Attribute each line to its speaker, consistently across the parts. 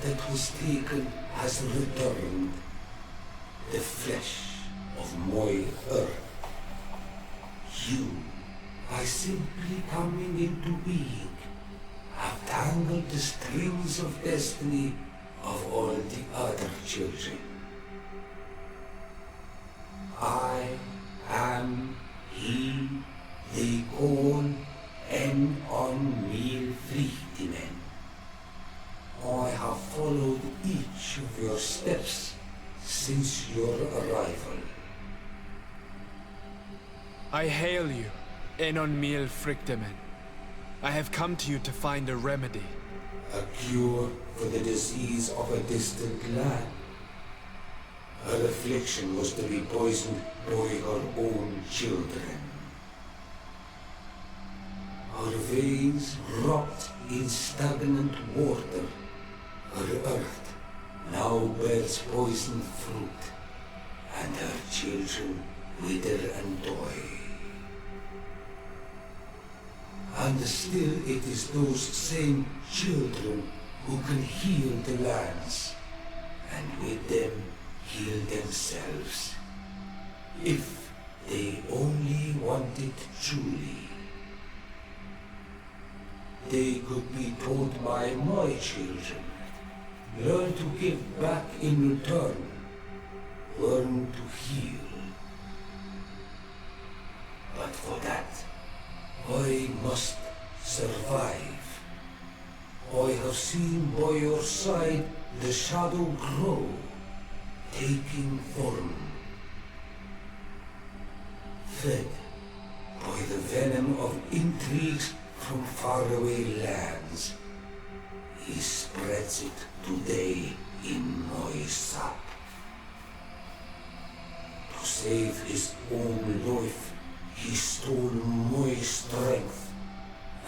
Speaker 1: that was taken has returned, the flesh of my earth. You, by simply coming into being, have tangled the strings of destiny of all the other children. I am he they call en frichtimen. I have followed each of your steps since your arrival.
Speaker 2: I hail you, en frichtimen. I have come to you to find a remedy.
Speaker 1: A cure for the disease of a distant land. Her affliction was to be poisoned by her own children. Her veins rot in stagnant water. Her earth now bears poisoned fruit, and her children wither and die. And still it is those same children who can heal the lands, and with them heal themselves, if they only want it truly. They could be taught by my children, learn to give back in return, learn to heal. But for that, I must survive. I have seen by your side the shadow grow, taking form. Fed by the venom of intrigues from faraway lands, he spreads it today in my sap. To save his own life, he stole my strength,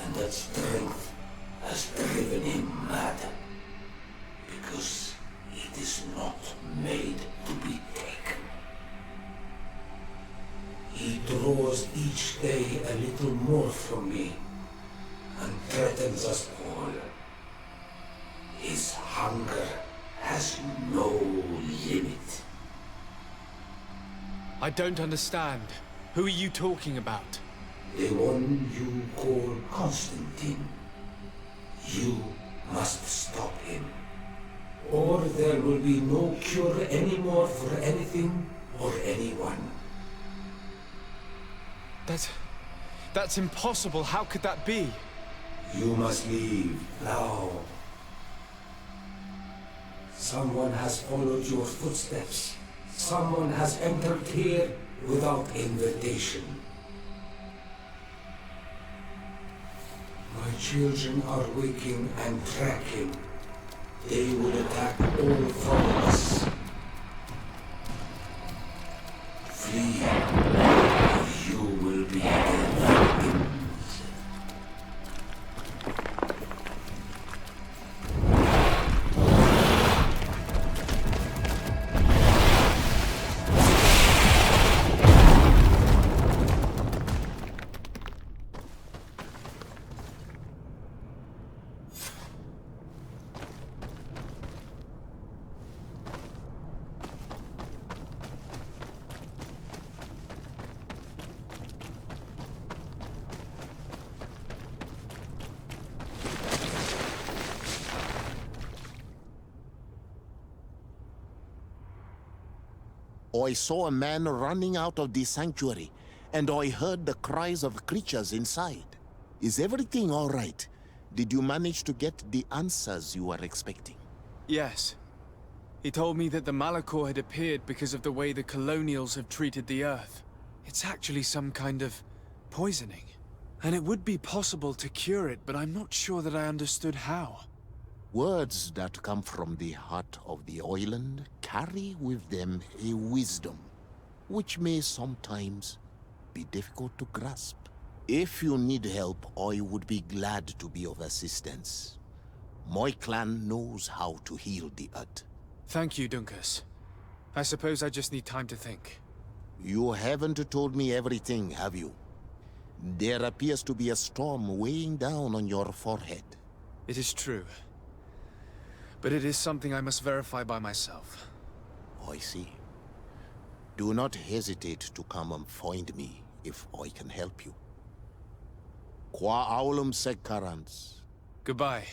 Speaker 1: and that strength has driven him mad, because it is not made to be taken. He draws each day a little more from me, and threatens us all. His hunger has no limit.
Speaker 2: I don't understand. Who are you talking about?
Speaker 1: The one you call Constantina. You must stop him, or there will be no cure anymore for anything or anyone.
Speaker 2: That's impossible. How could that be?
Speaker 1: You must leave now. Someone has followed your footsteps. Someone has entered here without invitation. My children are waking and tracking. They will attack all from us. Flee, or you will be their victims.
Speaker 3: I saw a man running out of the sanctuary, and I heard the cries of creatures inside. Is everything all right? Did you manage to get the answers you were expecting?
Speaker 2: Yes. He told me that the Malachor had appeared because of the way the colonials have treated the Earth. It's actually some kind of poisoning. And it would be possible to cure it, but I'm not sure that I understood how.
Speaker 3: Words that come from the heart of the island carry with them a wisdom, which may sometimes be difficult to grasp. If you need help, I would be glad to be of assistance. My clan knows how to heal the Earth.
Speaker 2: Thank you, Dunkus. I suppose I just need time to think.
Speaker 3: You haven't told me everything, have you? There appears to be a storm weighing down on your forehead.
Speaker 2: It is true. but it is something I must verify by myself.
Speaker 3: I see. Do not hesitate to come and find me if I can help you. Qua aulum secarans.
Speaker 2: Goodbye.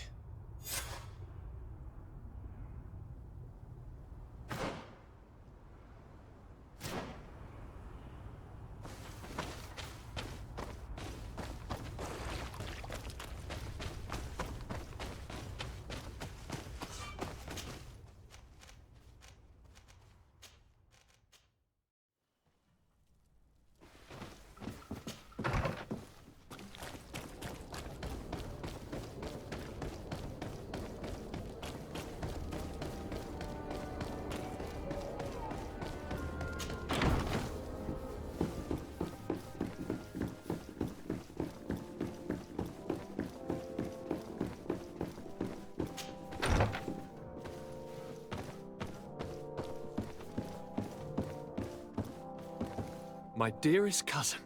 Speaker 4: My dearest cousin,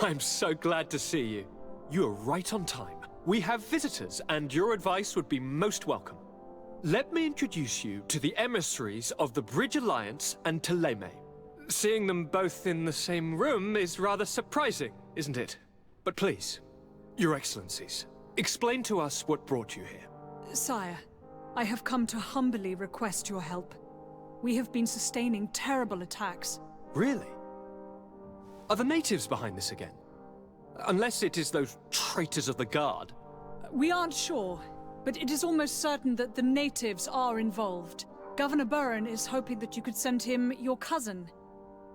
Speaker 4: I'm so glad to see you. You are right on time. We have visitors, and your advice would be most welcome. Let me introduce you to the emissaries of the Bridge Alliance and Ptolemy. Seeing them both in the same room is rather surprising, isn't it? But please, Your Excellencies, explain to us what brought you here.
Speaker 5: Sire, I have come to humbly request your help. We have been sustaining terrible attacks.
Speaker 4: Really? Are the natives behind this again? Unless it is those traitors of the Guard.
Speaker 5: We aren't sure, but it is almost certain that the natives are involved. Governor Burhana is hoping that you could send him your cousin,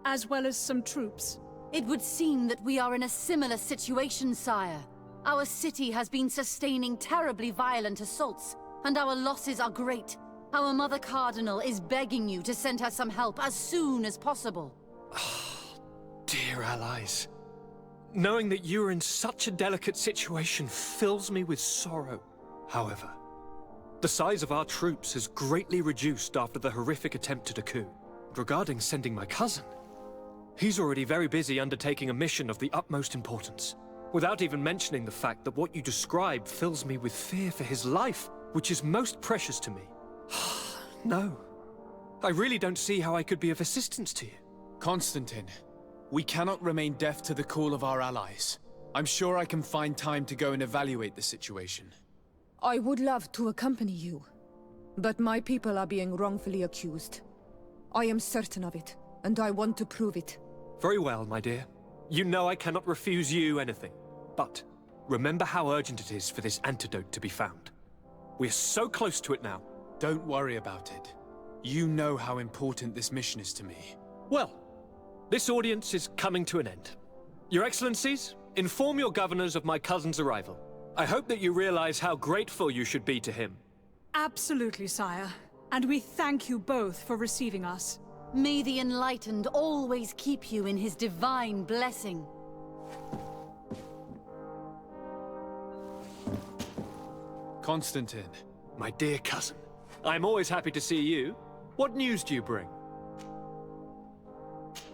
Speaker 5: as well as some troops.
Speaker 6: It would seem that we are in a similar situation, sire. Our city has been sustaining terribly violent assaults, and our losses are great. Our Mother Cardinal is begging you to send her some help as soon as possible.
Speaker 4: Dear allies, knowing that you are in such a delicate situation fills me with sorrow. However, the size of our troops has greatly reduced after the horrific attempt at a coup. Regarding sending my cousin, he's already very busy undertaking a mission of the utmost importance, without even mentioning the fact that what you describe fills me with fear for his life, which is most precious to me. No, I really don't see how I could be of assistance to you.
Speaker 2: Constantine, we cannot remain deaf to the call of our allies. I'm sure I can find time to go and evaluate the situation.
Speaker 7: I would love to accompany you, but my people are being wrongfully accused. I am certain of it, and I want to prove it.
Speaker 4: Very well, my dear. You know I cannot refuse you anything. But remember how urgent it is for this antidote to be found. We're so close to it now.
Speaker 2: Don't worry about it. You know how important this mission is to me.
Speaker 4: Well, this audience is coming to an end. Your Excellencies, inform your governors of my cousin's arrival. I hope that you realize how grateful you should be to him.
Speaker 5: Absolutely, sire. And we thank you both for receiving us.
Speaker 6: May the Enlightened always keep you in his divine blessing.
Speaker 2: Constantine.
Speaker 4: My dear cousin, I'm always happy to see you. What news do you bring?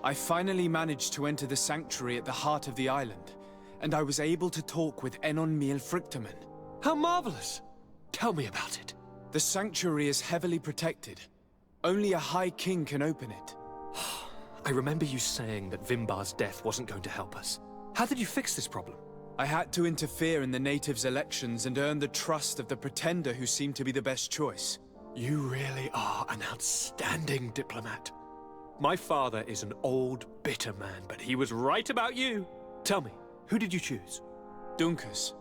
Speaker 2: I finally managed to enter the sanctuary at the heart of the island, and I was able to talk with Enon frichtimen.
Speaker 4: How marvelous! Tell me about it.
Speaker 2: The sanctuary is heavily protected. Only a High King can open it.
Speaker 4: I remember you saying that Vimbar's death wasn't going to help us. How did you fix this problem?
Speaker 2: I had to interfere in the natives' elections and earn the trust of the pretender who seemed to be the best choice.
Speaker 4: You really are an outstanding diplomat. My father is an old, bitter man, but he was right about you. Tell me, who did you choose?
Speaker 2: Duncus.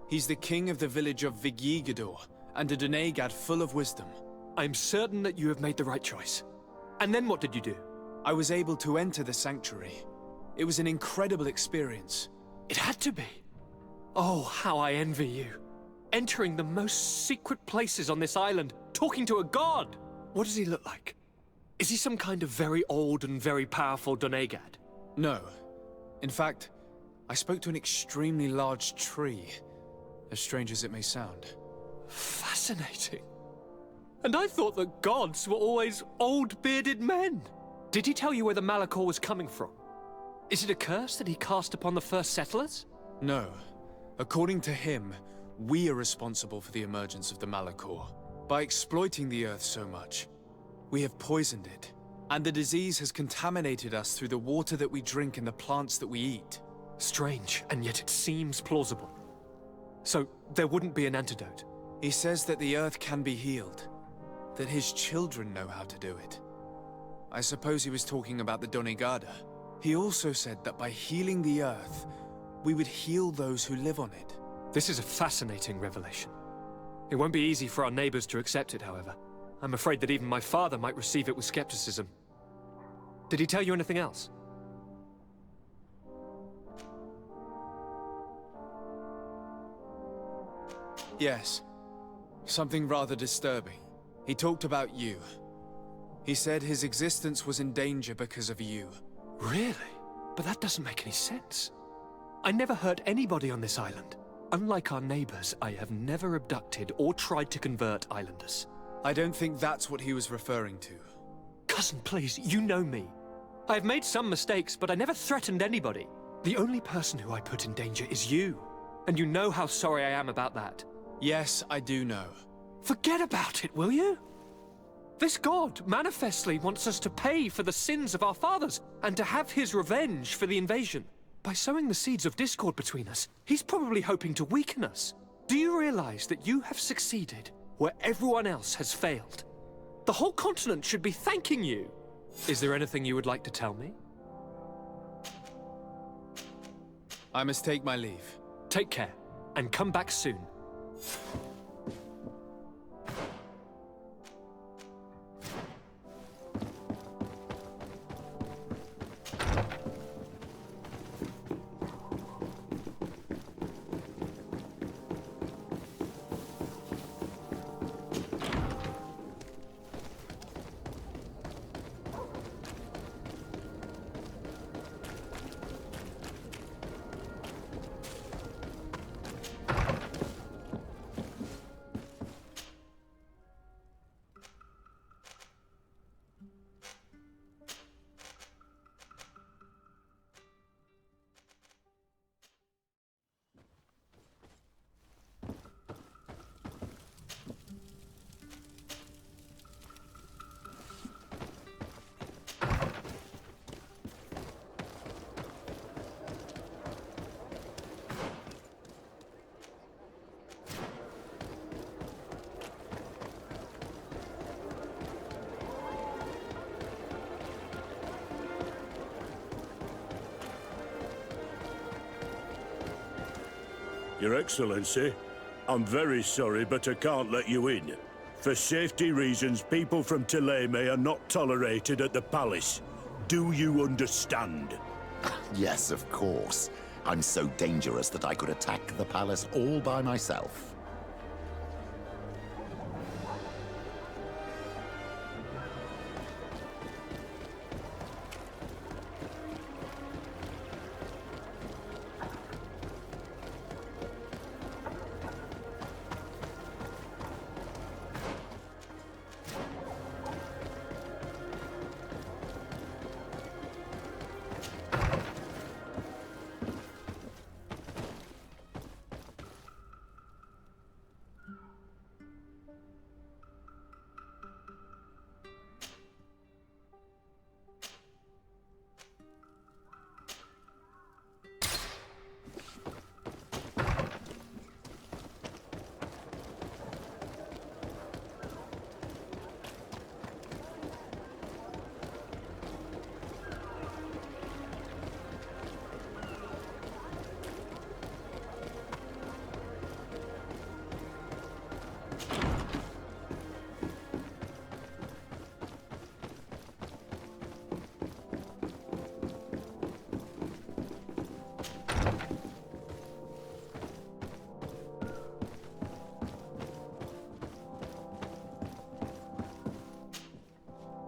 Speaker 2: He's the king of the village of Vigyigador, and a Donegad full of wisdom.
Speaker 4: I'm certain that you have made the right choice. And then what did you do?
Speaker 2: I was able to enter the sanctuary. It was an incredible experience.
Speaker 4: It had to be. Oh, how I envy you. Entering the most secret places on this island, talking to a god. What does he look like? Is he some kind of very old and very powerful Donegad?
Speaker 2: No. In fact, I spoke to an extremely large tree, as strange as it may sound.
Speaker 4: Fascinating. And I thought that gods were always old, bearded men. Did he tell you where the Malachor was coming from? Is it a curse that he cast upon the first settlers?
Speaker 2: No. According to him, we are responsible for the emergence of the Malachor. By exploiting the Earth so much, we have poisoned it. And the disease has contaminated us through the water that we drink and the plants that we eat.
Speaker 4: Strange, and yet it seems plausible. So, there wouldn't be an antidote?
Speaker 2: He says that the Earth can be healed. That his children know how to do it. I suppose he was talking about the Donegada. He also said that by healing the Earth, we would heal those who live on it.
Speaker 4: This is a fascinating revelation. It won't be easy for our neighbors to accept it, however. I'm afraid that even my father might receive it with skepticism. Did he tell you anything else?
Speaker 2: Yes. Something rather disturbing. He talked about you. He said his existence was in danger because of you.
Speaker 4: Really? But that doesn't make any sense. I never hurt anybody on this island. Unlike our neighbors, I have never abducted or tried to convert islanders.
Speaker 2: I don't think that's what he was referring to.
Speaker 4: Cousin, please, you know me. I have made some mistakes, but I never threatened anybody. The only person who I put in danger is you. And you know how sorry I am about that.
Speaker 2: Yes, I do know.
Speaker 4: Forget about it, will you? This god manifestly wants us to pay for the sins of our fathers and to have his revenge for the invasion. By sowing the seeds of discord between us, he's probably hoping to weaken us. Do you realize that you have succeeded where everyone else has failed? The whole continent should be thanking you. Is there anything you would like to tell me?
Speaker 2: I must take my leave.
Speaker 4: Take care, and come back soon.
Speaker 8: Your Excellency, I'm very sorry, but I can't let you in. For safety reasons, people from Thélème are not tolerated at the palace. Do you understand?
Speaker 3: Yes, of course. I'm so dangerous that I could attack the palace all by myself.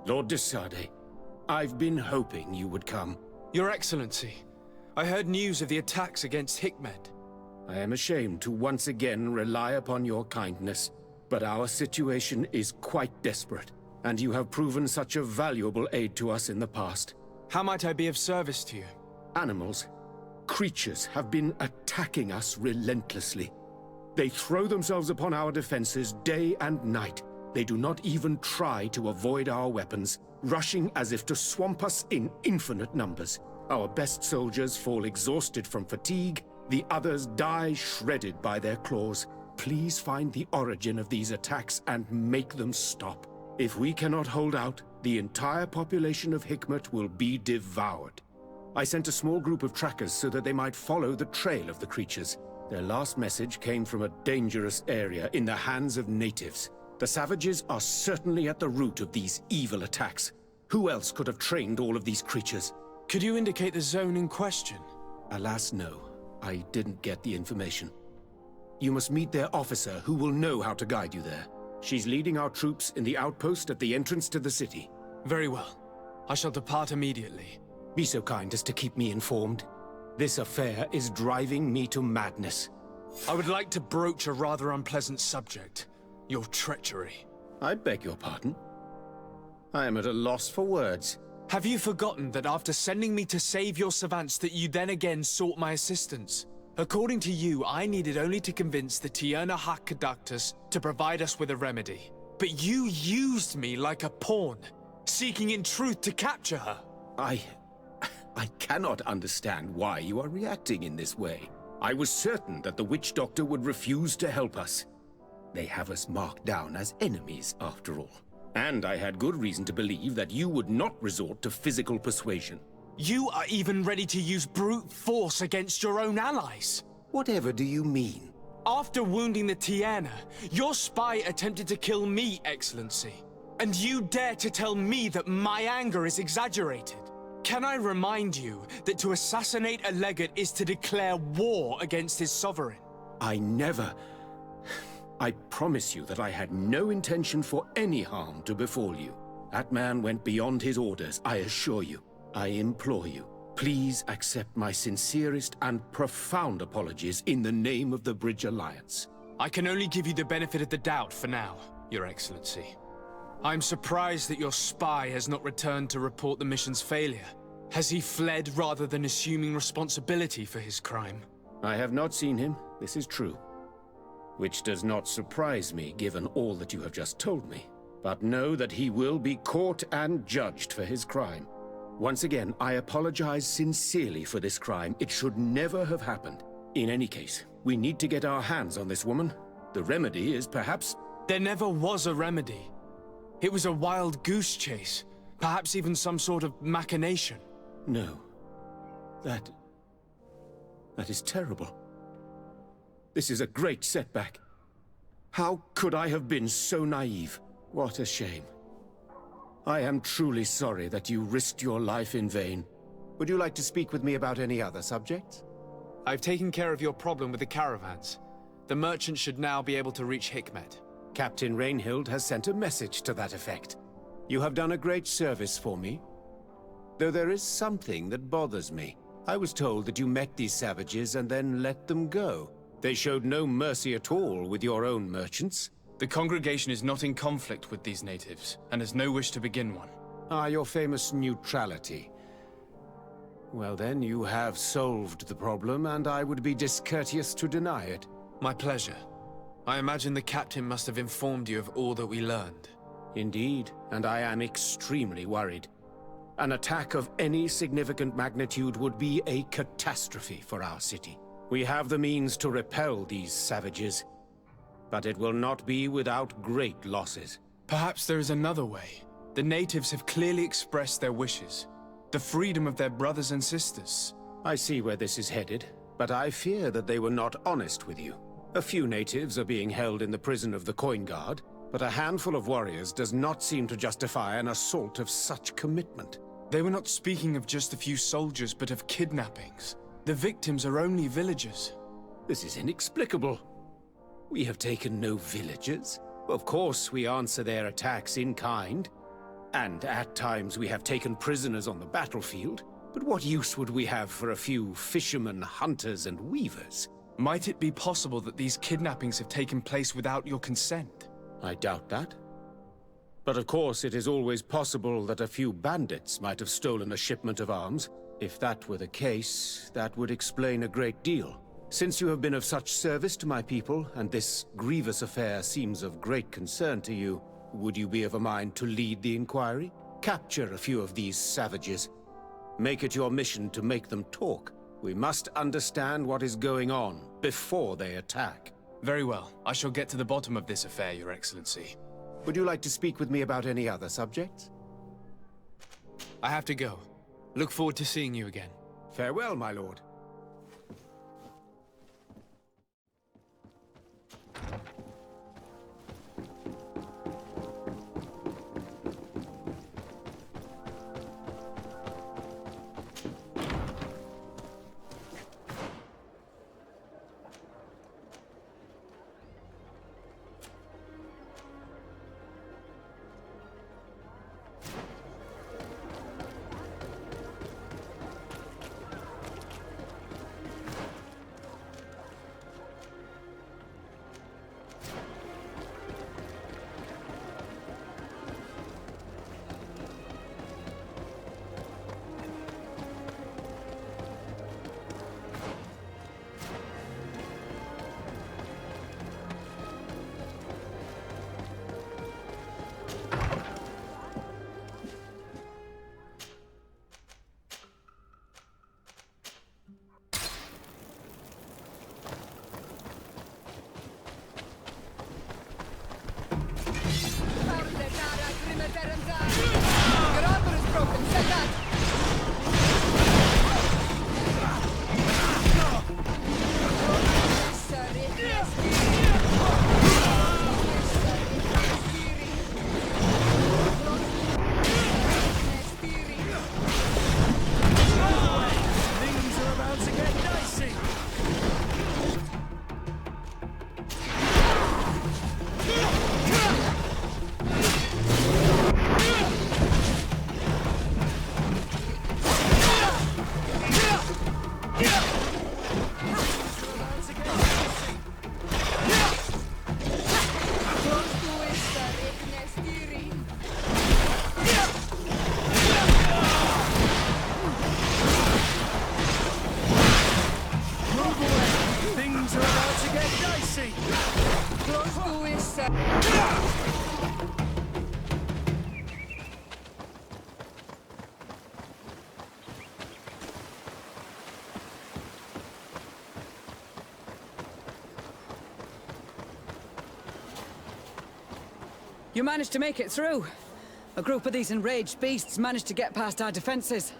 Speaker 9: Lord de Sade, I've been hoping you would come.
Speaker 2: Your Excellency, I heard news of the attacks against Hikmet.
Speaker 9: I am ashamed to once again rely upon your kindness, but our situation is quite desperate, and you have proven such a valuable aid to us in the past.
Speaker 2: How might I be of service to you?
Speaker 9: Animals, creatures have been attacking us relentlessly. They throw themselves upon our defenses day and night. They do not even try to avoid our weapons, rushing as if to swamp us in infinite numbers. Our best soldiers fall exhausted from fatigue, the others die shredded by their claws. Please find the origin of these attacks and make them stop. If we cannot hold out, the entire population of Hikmet will be devoured. I sent a small group of trackers so that they might follow the trail of the creatures. Their last message came from a dangerous area in the hands of natives. The savages are certainly at the root of these evil attacks. Who else could have trained all of these creatures?
Speaker 2: Could you indicate the zone in question?
Speaker 9: Alas, no. I didn't get the information. You must meet their officer, who will know how to guide you there. She's leading our troops in the outpost at the entrance to the city.
Speaker 2: Very well. I shall depart immediately.
Speaker 9: Be so kind as to keep me informed. This affair is driving me to madness.
Speaker 2: I would like to broach a rather unpleasant subject. Your treachery.
Speaker 9: I beg your pardon? I am at a loss for words.
Speaker 2: Have you forgotten that after sending me to save your savants that you then again sought my assistance? According to you, I needed only to convince the Tierna Conductors to provide us with a remedy. But you used me like a pawn, seeking in truth to capture her.
Speaker 9: I cannot understand why you are reacting in this way. I was certain that the witch doctor would refuse to help us. They have us marked down as enemies, after all. And I had good reason to believe that you would not resort to physical persuasion.
Speaker 2: You are even ready to use brute force against your own allies.
Speaker 9: Whatever do you mean?
Speaker 2: After wounding the Tierna, your spy attempted to kill me, Excellency. And you dare to tell me that my anger is exaggerated? Can I remind you that to assassinate a legate is to declare war against his sovereign?
Speaker 9: I promise you that I had no intention for any harm to befall you. That man went beyond his orders, I assure you. I implore you, please accept my sincerest and profound apologies in the name of the Bridge Alliance.
Speaker 2: I can only give you the benefit of the doubt for now, Your Excellency. I'm surprised that your spy has not returned to report the mission's failure. Has he fled rather than assuming responsibility for his crime?
Speaker 9: I have not seen him, this is true. Which does not surprise me, given all that you have just told me. But know that he will be caught and judged for his crime. Once again, I apologize sincerely for this crime. It should never have happened. In any case, we need to get our hands on this woman. The remedy is perhaps...
Speaker 2: There never was a remedy. It was a wild goose chase. Perhaps even some sort of machination.
Speaker 9: No. That is terrible. This is a great setback. How could I have been so naive? What a shame. I am truly sorry that you risked your life in vain. Would you like to speak with me about any other subjects?
Speaker 2: I've taken care of your problem with the caravans. The merchant should now be able to reach Hikmet.
Speaker 9: Captain Rainhild has sent a message to that effect. You have done a great service for me. Though there is something that bothers me. I was told that you met these savages and then let them go. They showed no mercy at all with your own merchants.
Speaker 2: The congregation is not in conflict with these natives, and has no wish to begin one.
Speaker 9: Ah, your famous neutrality. Well then, you have solved the problem, and I would be discourteous to deny it.
Speaker 2: My pleasure. I imagine the captain must have informed you of all that we learned.
Speaker 9: Indeed, and I am extremely worried. An attack of any significant magnitude would be a catastrophe for our city. We have the means to repel these savages, but it will not be without great losses.
Speaker 2: Perhaps there is another way. The natives have clearly expressed their wishes. The freedom of their brothers and sisters.
Speaker 9: I see where this is headed, but I fear that they were not honest with you. A few natives are being held in the prison of the Coin Guard, but a handful of warriors does not seem to justify an assault of such commitment.
Speaker 2: They were not speaking of just a few soldiers, but of kidnappings. The victims are only villagers.
Speaker 9: This is inexplicable. We have taken no villagers. Of course, we answer their attacks in kind. And at times we have taken prisoners on the battlefield. But what use would we have for a few fishermen, hunters, and weavers?
Speaker 2: Might it be possible that these kidnappings have taken place without your consent?
Speaker 9: I doubt that. But of course, it is always possible that a few bandits might have stolen a shipment of arms. If that were the case, that would explain a great deal. Since you have been of such service to my people, and this grievous affair seems of great concern to you, would you be of a mind to lead the inquiry? Capture a few of these savages. Make it your mission to make them talk. We must understand what is going on before they attack.
Speaker 2: Very well. I shall get to the bottom of this affair, Your Excellency.
Speaker 9: Would you like to speak with me about any other subjects?
Speaker 2: I have to go. Look forward to seeing you again.
Speaker 9: Farewell, my lord.
Speaker 10: You managed to make it through. A group of these enraged beasts managed to get past our defenses.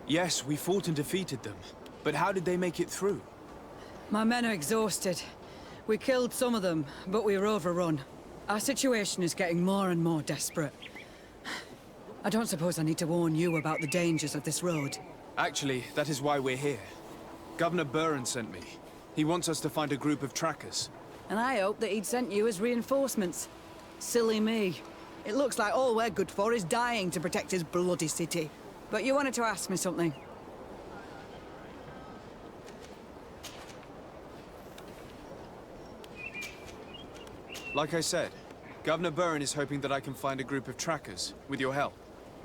Speaker 2: Yes, we fought and defeated them. But how did they make it through?
Speaker 10: My men are exhausted. We killed some of them, but we were overrun. Our situation is getting more and more desperate. I don't suppose I need to warn you about the dangers of this road.
Speaker 2: Actually, that is why we're here. Governor Burhana sent me. He wants us to find a group of trackers.
Speaker 10: And I hope that he'd sent you as reinforcements. Silly me. It looks like all we're good for is dying to protect his bloody city. But you wanted to ask me something.
Speaker 2: Like I said, Governor Burhana is hoping that I can find a group of trackers, with your help.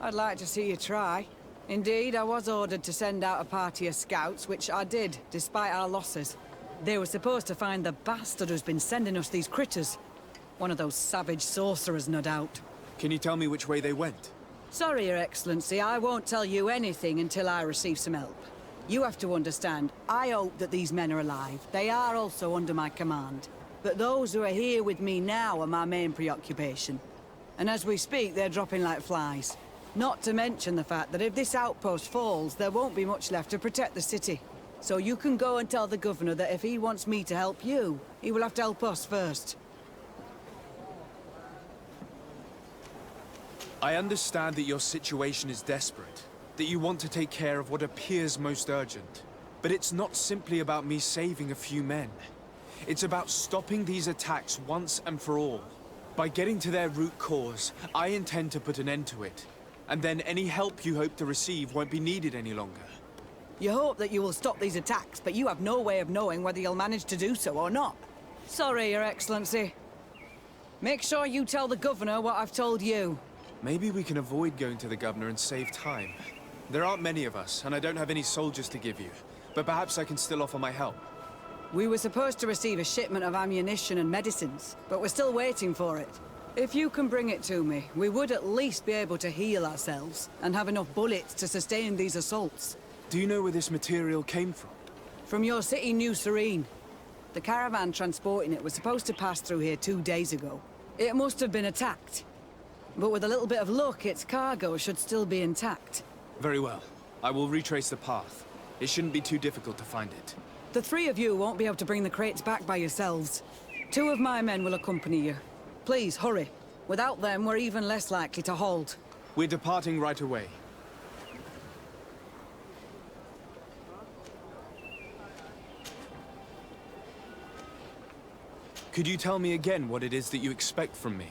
Speaker 10: I'd like to see you try. Indeed, I was ordered to send out a party of scouts, which I did, despite our losses. They were supposed to find the bastard who's been sending us these critters. One of those savage sorcerers, no doubt.
Speaker 2: Can you tell me which way they went?
Speaker 10: Sorry, Your Excellency, I won't tell you anything until I receive some help. You have to understand, I hope that these men are alive. They are also under my command. But those who are here with me now are my main preoccupation. And as we speak, they're dropping like flies. Not to mention the fact that if this outpost falls, there won't be much left to protect the city. So you can go and tell the governor that if he wants me to help you, he will have to help us first.
Speaker 2: I understand that your situation is desperate, that you want to take care of what appears most urgent. But it's not simply about me saving a few men. It's about stopping these attacks once and for all. By getting to their root cause, I intend to put an end to it. And then any help you hope to receive won't be needed any longer.
Speaker 10: You hope that you will stop these attacks, but you have no way of knowing whether you'll manage to do so or not. Sorry, Your Excellency. Make sure you tell the governor what I've told you.
Speaker 2: Maybe we can avoid going to the governor and save time. There aren't many of us, and I don't have any soldiers to give you. But perhaps I can still offer my help.
Speaker 10: We were supposed to receive a shipment of ammunition and medicines, but we're still waiting for it. If you can bring it to me, we would at least be able to heal ourselves and have enough bullets to sustain these assaults.
Speaker 2: Do you know where this material came from?
Speaker 10: From your city, New Serene. The caravan transporting it was supposed to pass through here 2 days ago. It must have been attacked. But with a little bit of luck, its cargo should still be intact.
Speaker 2: Very well. I will retrace the path. It shouldn't be too difficult to find it.
Speaker 10: The three of you won't be able to bring the crates back by yourselves. 2 of my men will accompany you. Please, hurry. Without them, we're even less likely to hold.
Speaker 2: We're departing right away. Could you tell me again what it is that you expect from me?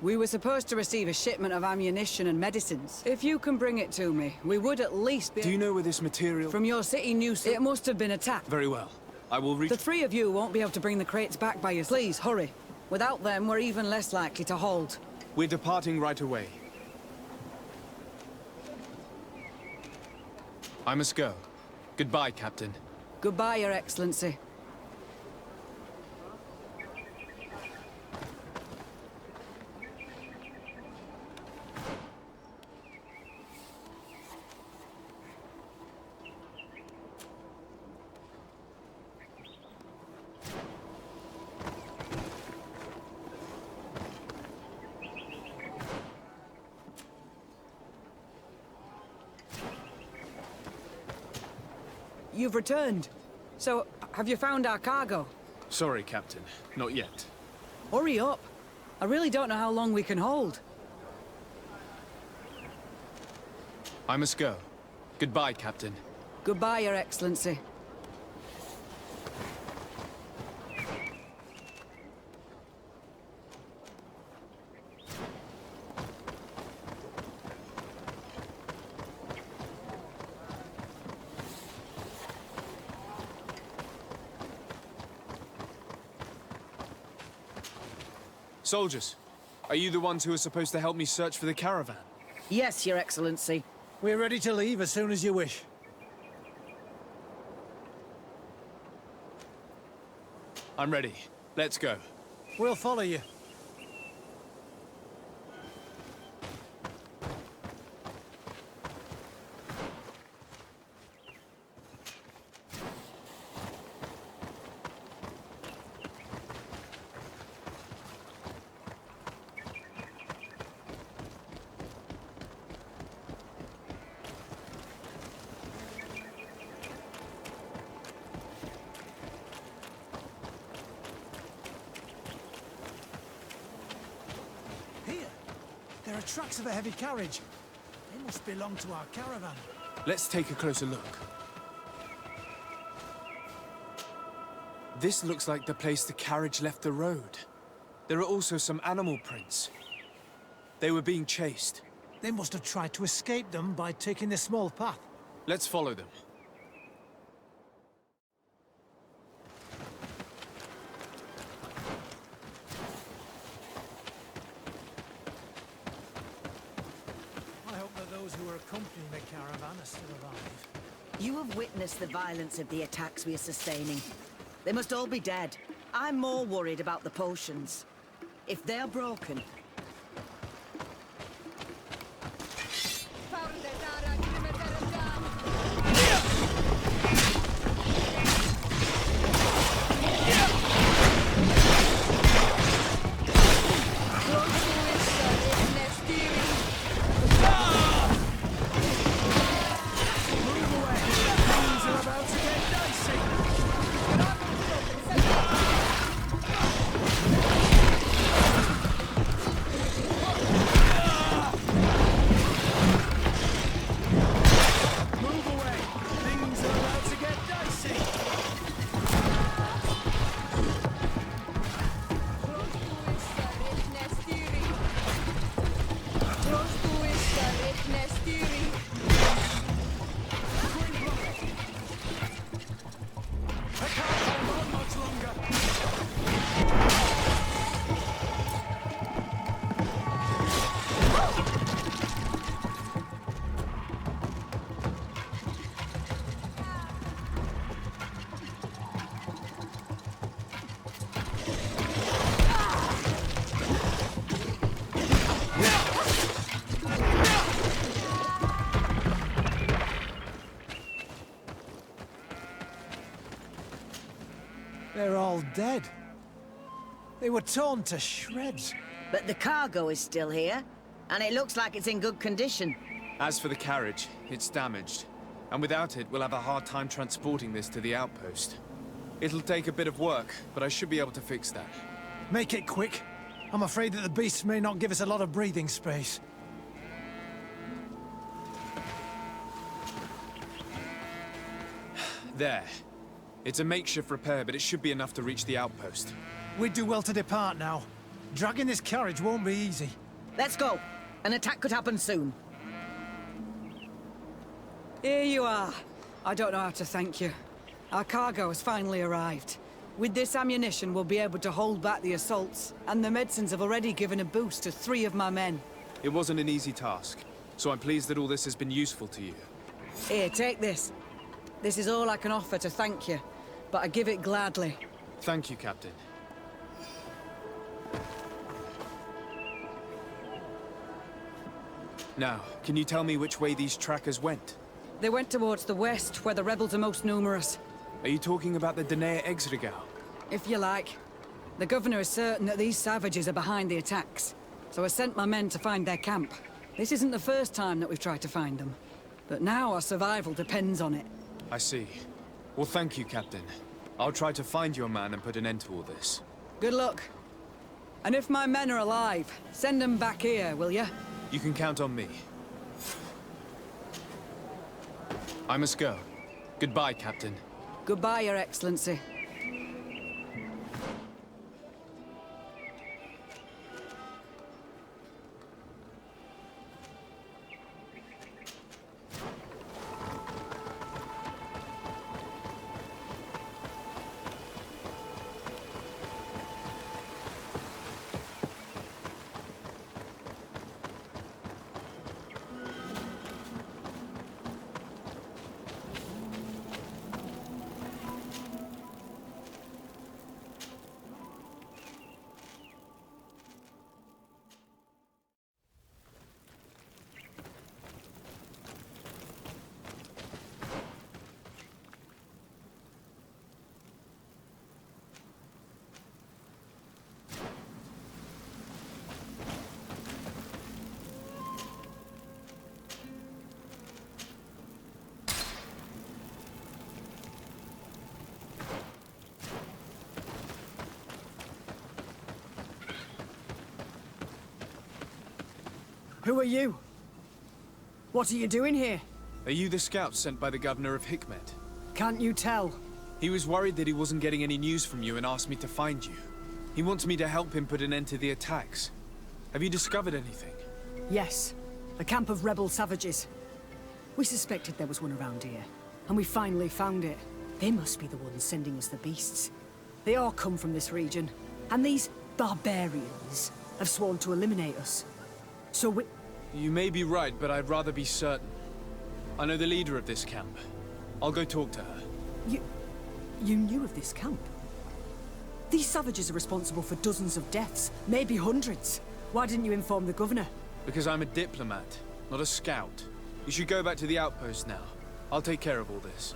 Speaker 10: We were supposed to receive a shipment of ammunition and medicines. If you can bring it to me, we would at least be...
Speaker 2: Do you know where this material...
Speaker 10: From your city, New Serene. It must have been attacked.
Speaker 2: Very well. I will reach...
Speaker 10: The 3 of you won't be able to bring the crates back by yourselves. Please, hurry. Without them, we're even less likely to hold.
Speaker 2: We're departing right away. I must go. Goodbye, Captain.
Speaker 10: Goodbye, Your Excellency. You've returned. So, have you found our cargo?
Speaker 2: Sorry, Captain. Not yet.
Speaker 10: Hurry up. I really don't know how long we can hold.
Speaker 2: I must go. Goodbye, Captain.
Speaker 10: Goodbye, Your Excellency.
Speaker 2: Soldiers, are you the ones who are supposed to help me search for the caravan?
Speaker 10: Yes, Your Excellency.
Speaker 11: We're ready to leave as soon as you wish.
Speaker 2: I'm ready. Let's go.
Speaker 11: We'll follow you. There are tracks of a heavy carriage. They must belong to our caravan.
Speaker 2: Let's take a closer look. This looks like the place the carriage left the road. There are also some animal prints. They were being chased.
Speaker 11: They must have tried to escape them by taking this small path.
Speaker 2: Let's follow them.
Speaker 11: Who are accompanying the caravan are still alive.
Speaker 12: You have witnessed the violence of the attacks we are sustaining. They must all be dead. I'm more worried about the potions. If they're broken...
Speaker 11: They're all dead. They were torn to shreds.
Speaker 12: But the cargo is still here, and it looks like it's in good condition.
Speaker 2: As for the carriage, it's damaged. And without it, we'll have a hard time transporting this to the outpost. It'll take a bit of work, but I should be able to fix that.
Speaker 11: Make it quick. I'm afraid that the beasts may not give us a lot of breathing space.
Speaker 2: There. It's a makeshift repair, but it should be enough to reach the outpost.
Speaker 11: We'd do well to depart now. Dragging this carriage won't be easy.
Speaker 12: Let's go. An attack could happen soon.
Speaker 10: Here you are. I don't know how to thank you. Our cargo has finally arrived. With this ammunition, we'll be able to hold back the assaults, and the medicines have already given a boost to 3 of my men.
Speaker 2: It wasn't an easy task, so I'm pleased that all this has been useful to you.
Speaker 10: Here, take this. This is all I can offer to thank you, but I give it gladly.
Speaker 2: Thank you, Captain. Now, can you tell me which way these trackers went?
Speaker 10: They went towards the west, where the rebels are most numerous.
Speaker 2: Are you talking about the Danae Exregao?
Speaker 10: If you like. The governor is certain that these savages are behind the attacks, so I sent my men to find their camp. This isn't the first time that we've tried to find them, but now our survival depends on it.
Speaker 2: I see. Well, thank you, Captain. I'll try to find your man and put an end to all this.
Speaker 10: Good luck. And if my men are alive, send them back here, will you?
Speaker 2: You can count on me. I must go. Goodbye, Captain.
Speaker 10: Goodbye, Your Excellency.
Speaker 13: Who are you? What are you doing here?
Speaker 2: Are you the scouts sent by the governor of Hikmet?
Speaker 13: Can't you tell?
Speaker 2: He was worried that he wasn't getting any news from you and asked me to find you. He wants me to help him put an end to the attacks. Have you discovered anything?
Speaker 13: Yes. A camp of rebel savages. We suspected there was one around here, and we finally found it. They must be the ones sending us the beasts. They all come from this region, and these barbarians have sworn to eliminate us. So we...
Speaker 2: You may be right, but I'd rather be certain. I know the leader of this camp. I'll go talk to her.
Speaker 13: You knew of this camp? These savages are responsible for dozens of deaths, maybe hundreds. Why didn't you inform the governor?
Speaker 2: Because I'm a diplomat, not a scout. You should go back to the outpost now. I'll take care of all this.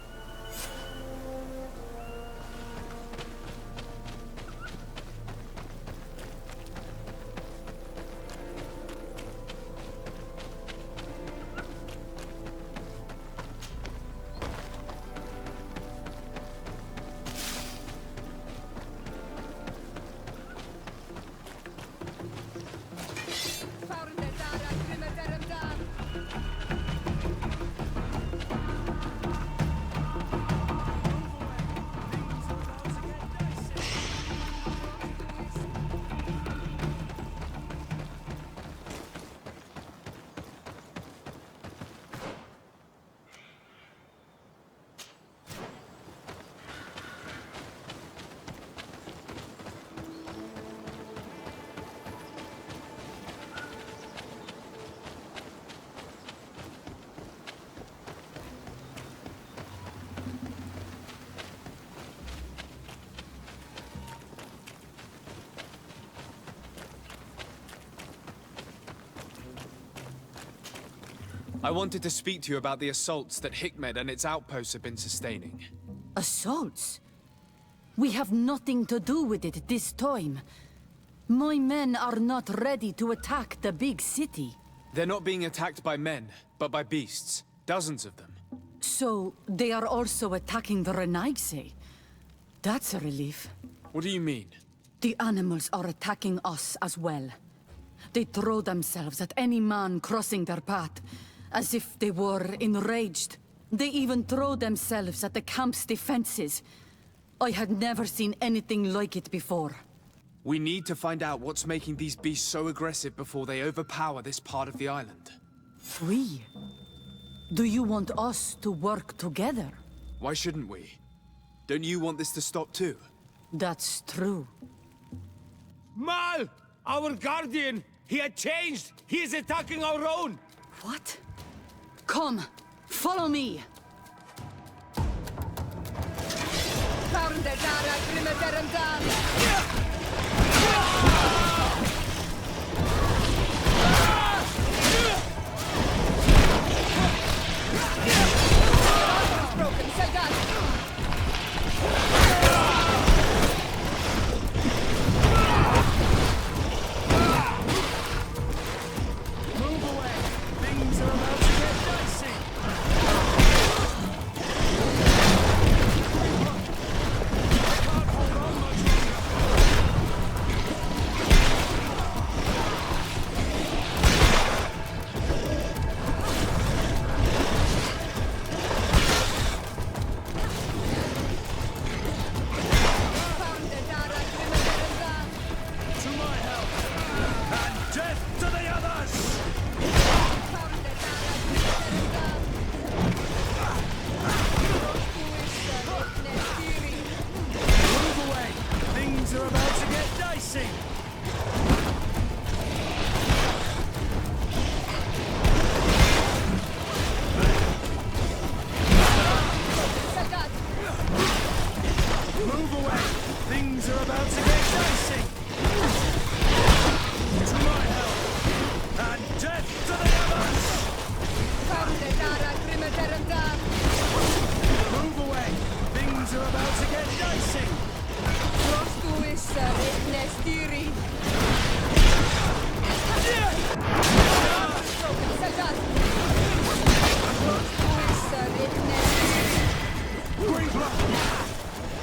Speaker 2: I wanted to speak to you about the assaults that Hikmet and its outposts have been sustaining.
Speaker 13: Assaults?
Speaker 6: We have nothing to do with it this time. My men are not ready to attack the big city.
Speaker 2: They're not being attacked by men, but by beasts. Dozens of them.
Speaker 6: So, they are also attacking the Renaigse. That's a relief.
Speaker 2: What do you mean?
Speaker 6: The animals are attacking us as well. They throw themselves at any man crossing their path, as if they were enraged. They even throw themselves at the camp's defenses. I had never seen anything like it before.
Speaker 2: We need to find out what's making these beasts so aggressive before they overpower this part of the island.
Speaker 6: We? Do you want us to work together?
Speaker 2: Why shouldn't we? Don't you want this to stop too?
Speaker 6: That's true.
Speaker 14: Mal! Our guardian! He had changed! He is attacking our own!
Speaker 6: What? Come! Follow me!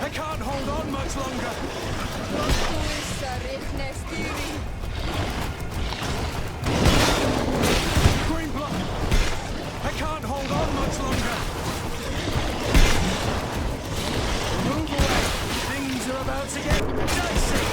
Speaker 14: I can't hold on much longer! Green block! I can't hold on much longer! Move away! Things are about to get dicey!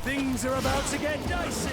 Speaker 14: Things are about to get dicey!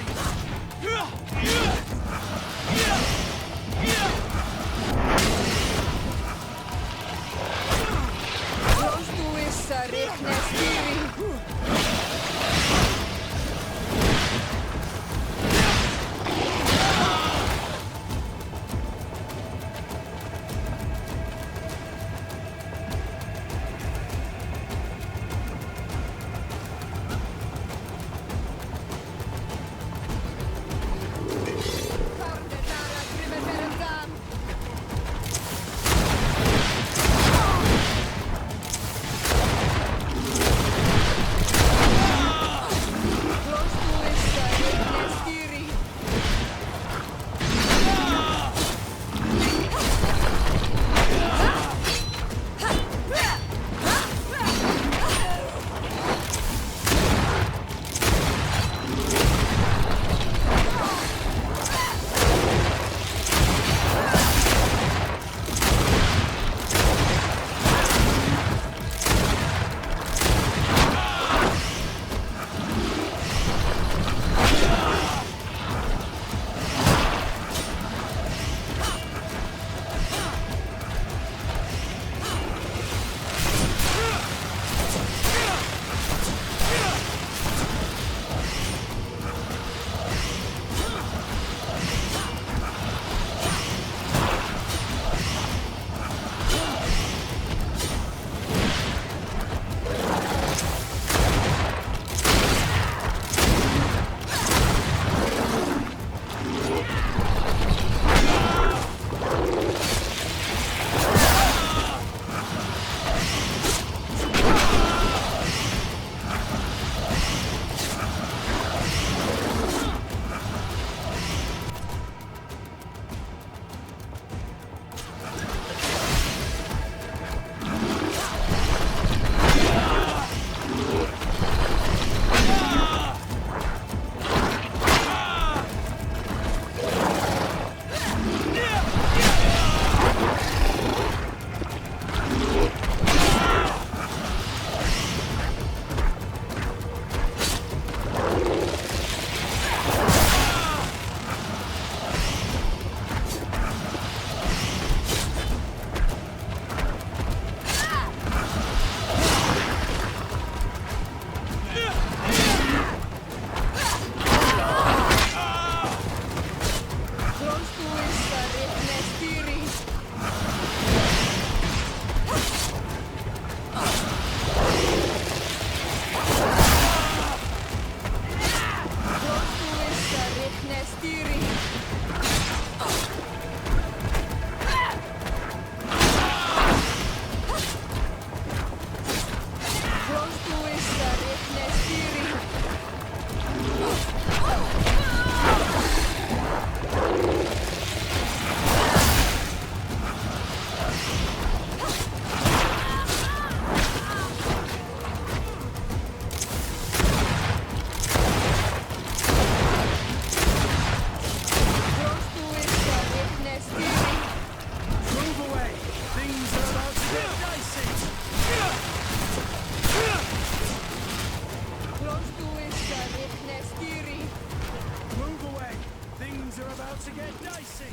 Speaker 11: Move away! Things are about to get dicey!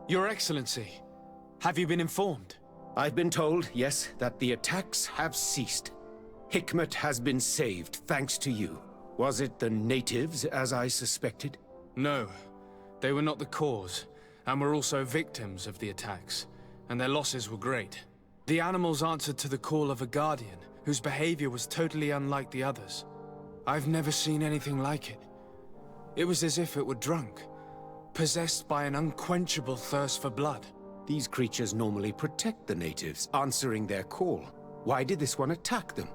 Speaker 2: Your Excellency, have you been informed?
Speaker 9: I've been told, yes, that the attacks have ceased. Hikmet has been saved, thanks to you. Was it the natives, as I suspected?
Speaker 2: No, they were not the cause, and were also victims of the attacks, and their losses were great. The animals answered to the call of a guardian, whose behavior was totally unlike the others. I've never seen anything like it. It was as if it were drunk, possessed by an unquenchable thirst for blood.
Speaker 9: These creatures normally protect the natives, answering their call. Why did this one attack them?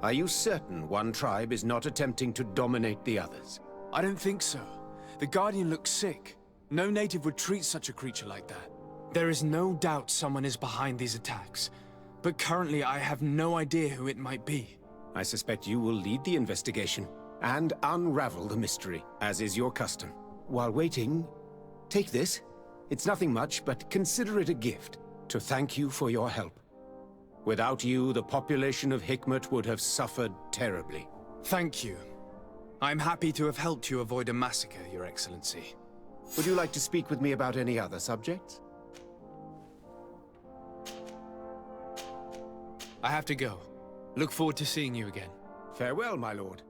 Speaker 9: Are you certain one tribe is not attempting to dominate the others?
Speaker 2: I don't think so. The Guardian looks sick. No native would treat such a creature like that. There is no doubt someone is behind these attacks, but currently I have no idea who it might be.
Speaker 9: I suspect you will lead the investigation and unravel the mystery, as is your custom. While waiting, take this. It's nothing much, but consider it a gift to thank you for your help. Without you, the population of Hikmet would have suffered terribly.
Speaker 2: Thank you. I'm happy to have helped you avoid a massacre, Your Excellency.
Speaker 9: Would you like to speak with me about any other subjects?
Speaker 2: I have to go. Look forward to seeing you again.
Speaker 9: Farewell, my lord.